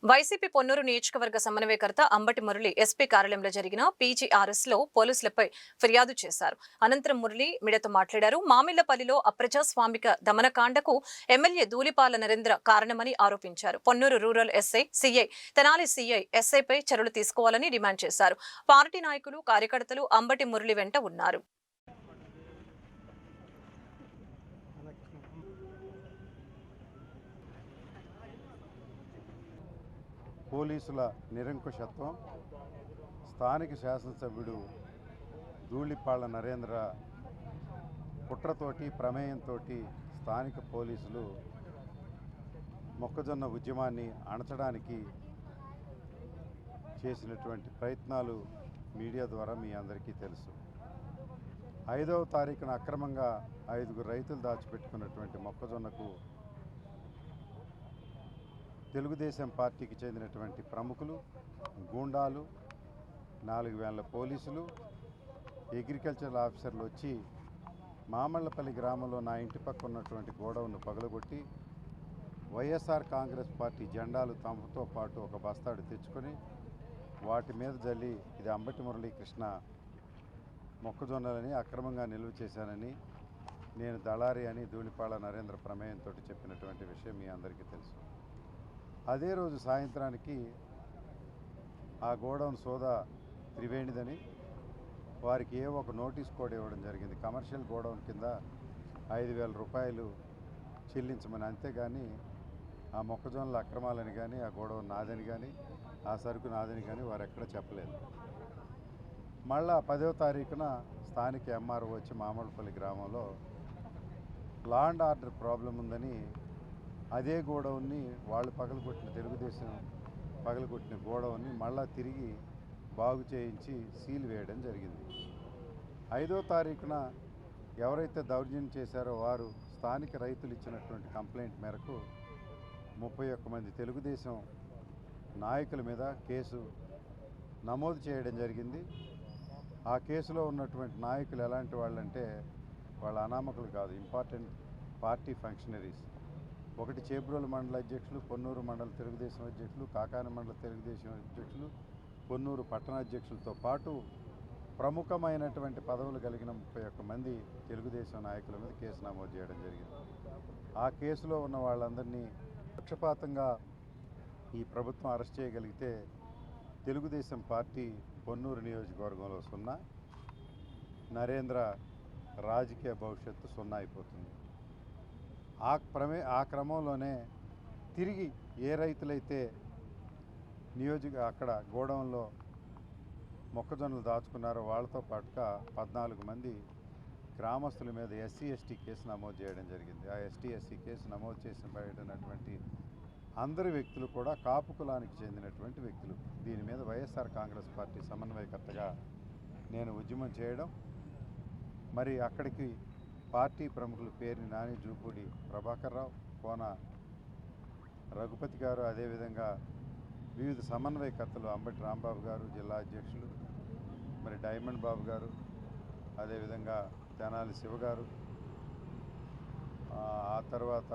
YCP Ponnuru నియోజకవర్గ సమన్వయకర్త Ambati Murali SP కార్యాలయంలో జరిగిన పీజీఆర్ఎస్ లో పోలీసులపై ఫిర్యాదు చేశారు. అనంతరం మురళి మీడియాతో మాట్లాడారు. మామిళ్లపల్లిలో అప్రజాస్వామిక దమనకాండకు ఎమ్మెల్యే ధూళిపాల నరేంద్ర కారణమని ఆరోపించారు. Ponnuru rural SI, CI, Tenali CI, ఎస్ఐపై చర్యలు తీసుకోవాలని డిమాండ్ చేశారు. పార్టీ నాయకులు, కార్యకర్తలు అంబటి మురళి వెంట ఉన్నారు. పోలీసుల నిరంకుశత్వం, స్థానిక శాసనసభ్యుడు ధూళిపాళ్ల నరేంద్ర కుట్రతోటి ప్రమేయంతో స్థానిక పోలీసులు మొక్కజొన్న ఉద్యమాన్ని అణచడానికి చేసినటువంటి ప్రయత్నాలు మీడియా ద్వారా మీ అందరికీ తెలుసు. 5వ తారీఖున అక్రమంగా 5గురు రైతులు దాచిపెట్టుకున్నటువంటి మొక్కజొన్నకు తెలుగుదేశం పార్టీకి చెందినటువంటి ప్రముఖులు, గూండాలు, 4 వేల పోలీసులు, అగ్రికల్చరల్ ఆఫీసర్లు వచ్చి మామళ్లపల్లి గ్రామంలో నా ఇంటి పక్క ఉన్నటువంటి గోడౌన్ను పగలగొట్టి వైఎస్ఆర్ కాంగ్రెస్ పార్టీ జెండాలు తమతో పాటు ఒక బస్తాడు తెచ్చుకొని వాటి మీద జల్లి ఇది అంబటి మురళీకృష్ణ మొక్కజొన్నలని అక్రమంగా నిల్వ చేశానని, నేను దళారి అని ధూళిపాళ్ల నరేంద్ర ప్రమేయంతో చెప్పినటువంటి విషయం మీ అందరికీ తెలుసు. అదే రోజు సాయంత్రానికి ఆ గోడౌన్ సోదా త్రివేణిదని వారికి ఒక నోటీస్ కూడా ఇవ్వడం జరిగింది. కమర్షియల్ గోడౌన్ కింద 5,000 రూపాయలు చెల్లించమని. అంతేగాని ఆ మొక్కజొన్నల అక్రమాలని కానీ, ఆ గోడౌన్ నాదని కానీ, ఆ సరుకు నాదని కానీ వారు ఎక్కడ చెప్పలేదు. మళ్ళా 10వ తారీఖున స్థానిక ఎంఆర్ఓ వచ్చి మామిళ్లపల్లి గ్రామంలో లా అండ్ ఆర్డర్ ప్రాబ్లం ఉందని అదే గోడౌన్ని వాళ్ళు పగలగొట్టిన తెలుగుదేశం పగలగొట్టిన గోడౌన్ని మళ్ళా తిరిగి బాగు చేయించి సీల్ వేయడం జరిగింది. 5వ తారీఖున ఎవరైతే దౌర్జన్యం చేశారో వారు స్థానిక రైతులు ఇచ్చినటువంటి కంప్లైంట్ మేరకు 31 మంది తెలుగుదేశం నాయకుల మీద కేసు నమోదు చేయడం జరిగింది. ఆ కేసులో ఉన్నటువంటి నాయకులు ఎలాంటి వాళ్ళంటే వాళ్ళ అనామకులు కాదు, ఇంపార్టెంట్ పార్టీ ఫంక్షనరీస్. ఒకటి చేబ్రోలు మండల అధ్యక్షులు, పొన్నూరు మండల తెలుగుదేశం అధ్యక్షులు, కాకాని మండల తెలుగుదేశం అధ్యక్షులు, పొన్నూరు పట్టణ అధ్యక్షులతో పాటు ప్రముఖమైనటువంటి పదవులు కలిగిన 31 మంది తెలుగుదేశం నాయకుల మీద కేసు నమోదు చేయడం జరిగింది. ఆ కేసులో ఉన్న వాళ్ళందరినీ పక్షపాతంగా ఈ ప్రభుత్వం అరెస్ట్ చేయగలిగితే తెలుగుదేశం పార్టీ పొన్నూరు నియోజకవర్గంలో 0, నరేంద్ర రాజకీయ భవిష్యత్తు 0 అయిపోతుంది. ఆ క్రమంలోనే తిరిగి ఏ రైతులైతే అక్కడ గోడౌన్లో మొక్కజొన్నలు దాచుకున్నారో వాళ్ళతో పాటుగా 14 మంది గ్రామస్తుల మీద ఎస్సీ, ఎస్టీ కేసు నమోదు చేయడం జరిగింది. ఆ ఎస్టీ, ఎస్సీ కేసు నమోదు చేసిన బయటటువంటి అందరు వ్యక్తులు కూడా కాపు కులానికి చెందినటువంటి వ్యక్తులు. దీని మీద వైఎస్ఆర్ కాంగ్రెస్ పార్టీ సమన్వయకర్తగా నేను ఉద్యమం చేయడం, మరి అక్కడికి పార్టీ ప్రముఖులు పేరుని నాని, జూపూడి ప్రభాకర్ రావు, కోన రఘుపతి గారు, అదేవిధంగా వివిధ సమన్వయకర్తలు అంబటి రాంబాబు గారు జిల్లా అధ్యక్షులు, మరి డైమండ్ బాబు గారు, అదేవిధంగా తెనాలి శివ గారు, ఆ తర్వాత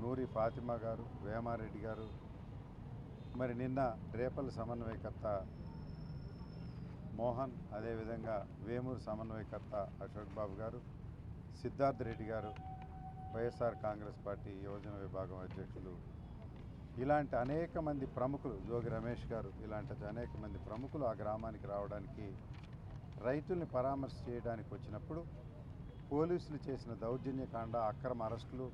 నూరి ఫాతిమా గారు, వేమారెడ్డి గారు, మరి నిన్న రేపల్లి సమన్వయకర్త మోహన్, అదేవిధంగా వేమూరు సమన్వయకర్త అశోక్ బాబు గారు, సిద్ధార్థ్ రెడ్డి గారు, వైఎస్ఆర్ కాంగ్రెస్ పార్టీ యువజన విభాగం అధ్యక్షులు, ఇలాంటి అనేక మంది ప్రముఖులు, జోగి రమేష్ గారు, ఇలాంటి అనేక మంది ప్రముఖులు ఆ గ్రామానికి రావడానికి, రైతుల్ని పరామర్శ చేయడానికి వచ్చినప్పుడు పోలీసులు చేసిన దౌర్జన్యకాండ, అక్రమ అరెస్టులు,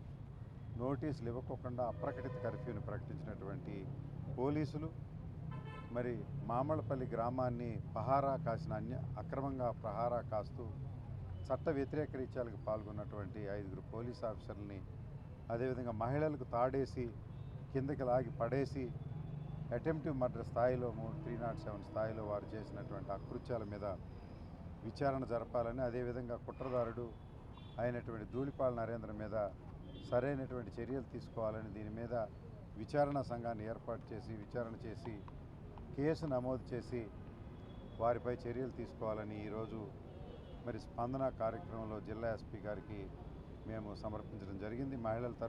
నోటీసులు ఇవ్వకుండా అప్రకటిత కర్ఫ్యూని ప్రకటించినటువంటి పోలీసులు, మరి మామళ్లపల్లి గ్రామాన్ని అక్రమంగా పహారా కాస్తూ చట్ట వ్యతిరేక రీత్యాలకు పాల్గొన్నటువంటి 5గురు పోలీస్ ఆఫీసర్లని, అదేవిధంగా మహిళలకు తాడేసి కిందకి లాగి పడేసి అటెంప్టివ్ మర్డర్ స్థాయిలో 307 స్థాయిలో వారు చేసినటువంటి అకృత్యాల మీద విచారణ జరపాలని, అదేవిధంగా కుట్రదారుడు అయినటువంటి ధూళిపాళ్ల నరేంద్ర మీద సరైనటువంటి చర్యలు తీసుకోవాలని, దీని మీద విచారణ సంఘాన్ని ఏర్పాటు చేసి విచారణ చేసి కేసు నమోదు చేసి వారిపై చర్యలు తీసుకోవాలని ఈరోజు మరి స్పందన కార్యక్రమంలో జిల్లా ఎస్పీ గారికి మేము సమర్పించడం జరిగింది. మహిళల